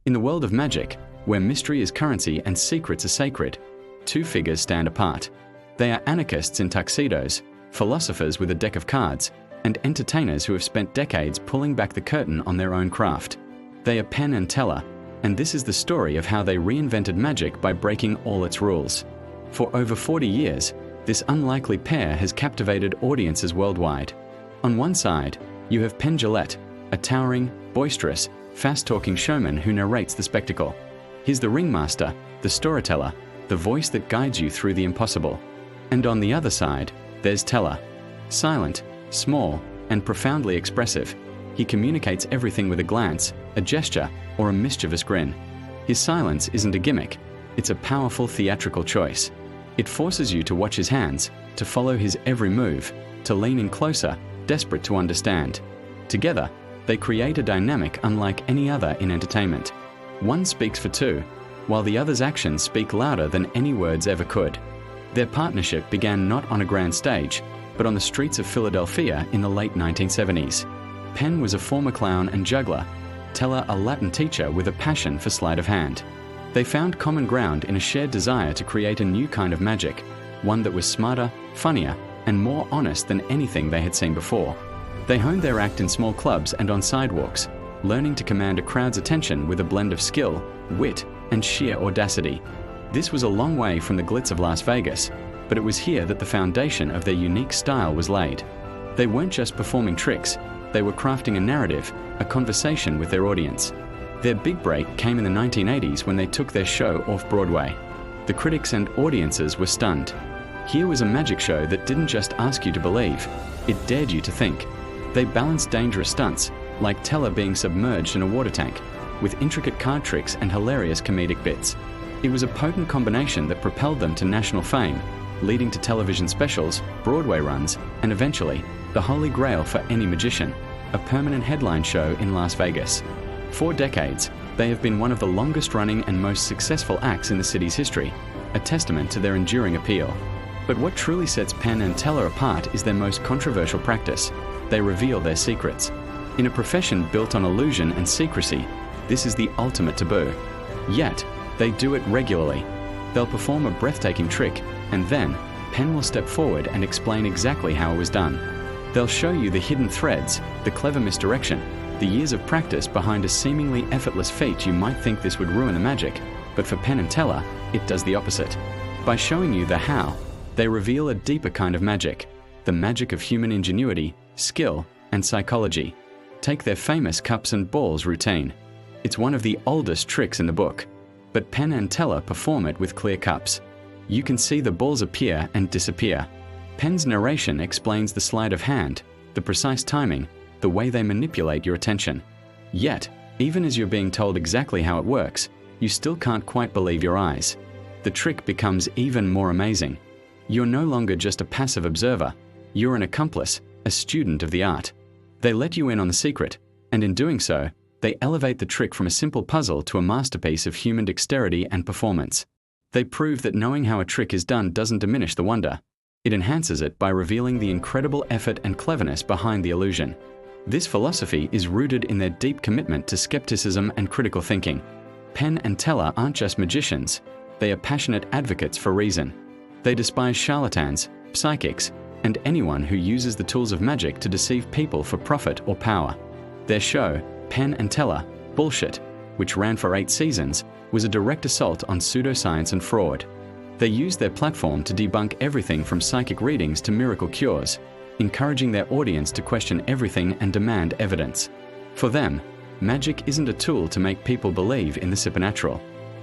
In the world of magic, where mystery is currency and secrets are sacred, two figures stand apart. They are anarchists in tuxedos, philosophers with a deck of cards, and entertainers who have spent decades pulling back the curtain on their own craft. They are Penn and Teller, and this is the story of how they reinvented magic by breaking all its rules. For over 40 years, this unlikely pair has captivated audiences worldwide. On one side, you have Penn Teller, a towering, boisterous, fast-talking showman who narrates the spectacle. He's the ringmaster, the storyteller, the voice that guides you through the impossible. And on the other side, there's Teller. Silent, small, and profoundly expressive, he communicates everything with a glance, a gesture, or a mischievous grin. His silence isn't a gimmick, it's a powerful theatrical choice. It forces you to watch his hands, to follow his every move, to lean in closer, desperate to understand. Together, they create a dynamic unlike any other in entertainment. One speaks for two, while the other's actions speak louder than any words ever could. Their partnership began not on a grand stage, but on the streets of Philadelphia in the late 1970s. Penn was a former clown and juggler, Teller a Latin teacher with a passion for sleight of hand. They found common ground in a shared desire to create a new kind of magic, one that was smarter, funnier, and more honest than anything they had seen before. They honed their act in small clubs and on sidewalks, learning to command a crowd's attention with a blend of skill, wit, and sheer audacity. This was a long way from the glitz of Las Vegas, but it was here that the foundation of their unique style was laid. They weren't just performing tricks, they were crafting a narrative, a conversation with their audience. Their big break came in the 1980s when they took their show off Broadway. The critics and audiences were stunned. Here was a magic show that didn't just ask you to believe, it dared you to think. They balanced dangerous stunts, like Teller being submerged in a water tank, with intricate card tricks and hilarious comedic bits. It was a potent combination that propelled them to national fame, leading to television specials, Broadway runs, and eventually, the holy grail for any magician, a permanent headline show in Las Vegas. For decades, they have been one of the longest-running and most successful acts in the city's history, a testament to their enduring appeal. But what truly sets Penn and Teller apart is their most controversial practice. They reveal their secrets. In a profession built on illusion and secrecy, this is the ultimate taboo. Yet, they do it regularly. They'll perform a breathtaking trick, and then, Penn will step forward and explain exactly how it was done. They'll show you the hidden threads, the clever misdirection, the years of practice behind a seemingly effortless feat. You might think this would ruin the magic, but for Penn and Teller, it does the opposite. By showing you the how, they reveal a deeper kind of magic, the magic of human ingenuity, skill, and psychology. Take their famous cups and balls routine. It's one of the oldest tricks in the book, but Penn and Teller perform it with clear cups. You can see the balls appear and disappear. Penn's narration explains the sleight of hand, the precise timing, the way they manipulate your attention. Yet, even as you're being told exactly how it works, you still can't quite believe your eyes. The trick becomes even more amazing. You're no longer just a passive observer, you're an accomplice, a student of the art. They let you in on the secret, and in doing so, they elevate the trick from a simple puzzle to a masterpiece of human dexterity and performance. They prove that knowing how a trick is done doesn't diminish the wonder. It enhances it by revealing the incredible effort and cleverness behind the illusion. This philosophy is rooted in their deep commitment to skepticism and critical thinking. Penn and Teller aren't just magicians, they are passionate advocates for reason. They despise charlatans, psychics, and anyone who uses the tools of magic to deceive people for profit or power. Their show, Penn and Teller, Bullshit, which ran for 8 seasons, was a direct assault on pseudoscience and fraud. They used their platform to debunk everything from psychic readings to miracle cures, encouraging their audience to question everything and demand evidence. For them, magic isn't a tool to make people believe in the supernatural.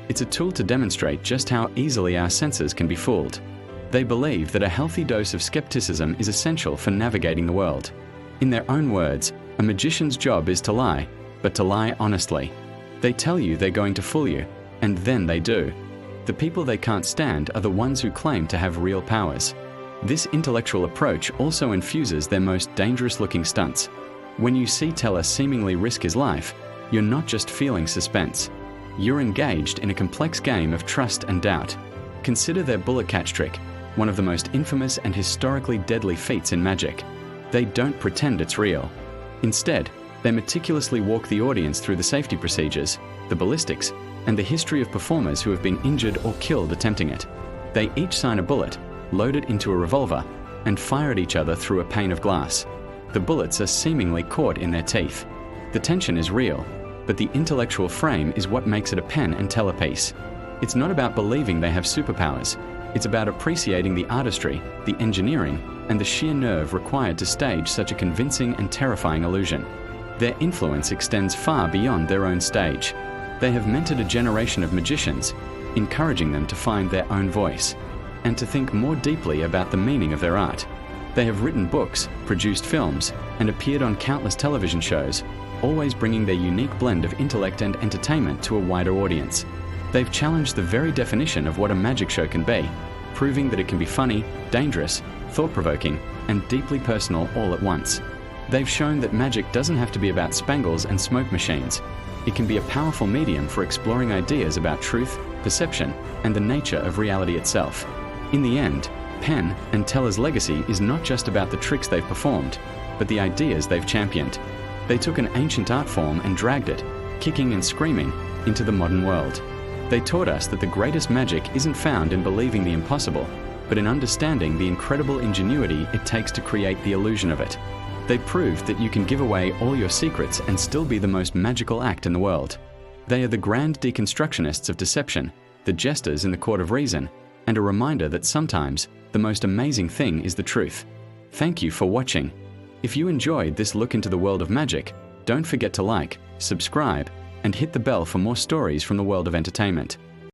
It's a tool to demonstrate just how easily our senses can be fooled. They believe that a healthy dose of skepticism is essential for navigating the world. In their own words, a magician's job is to lie, but to lie honestly. They tell you they're going to fool you, and then they do. The people they can't stand are the ones who claim to have real powers. This intellectual approach also infuses their most dangerous-looking stunts. When you see Teller seemingly risk his life, you're not just feeling suspense. You're engaged in a complex game of trust and doubt. Consider their bullet catch trick, one of the most infamous and historically deadly feats in magic. They don't pretend it's real. Instead, They meticulously walk the audience through the safety procedures, the ballistics, and the history of performers who have been injured or killed attempting it. They each sign a bullet, load it into a revolver, and fire at each other through a pane of glass. The bullets are seemingly caught in their teeth. The tension is real, but the intellectual frame is what makes it a Penn and Teller piece. It's not about believing they have superpowers. It's about appreciating the artistry, the engineering, and the sheer nerve required to stage such a convincing and terrifying illusion. Their influence extends far beyond their own stage. They have mentored a generation of magicians, encouraging them to find their own voice and to think more deeply about the meaning of their art. They have written books, produced films, and appeared on countless television shows, always bringing their unique blend of intellect and entertainment to a wider audience. They've challenged the very definition of what a magic show can be, proving that it can be funny, dangerous, thought-provoking, and deeply personal all at once. They've shown that magic doesn't have to be about spangles and smoke machines. It can be a powerful medium for exploring ideas about truth, perception, and the nature of reality itself. In the end, Penn and Teller's legacy is not just about the tricks they've performed, but the ideas they've championed. They took an ancient art form and dragged it, kicking and screaming, into the modern world. They taught us that the greatest magic isn't found in believing the impossible, but in understanding the incredible ingenuity it takes to create the illusion of it. They proved that you can give away all your secrets and still be the most magical act in the world. They are the grand deconstructionists of deception, the jesters in the court of reason, and a reminder that sometimes the most amazing thing is the truth. Thank you for watching. If you enjoyed this look into the world of magic, don't forget to like, subscribe, and hit the bell for more stories from the world of entertainment.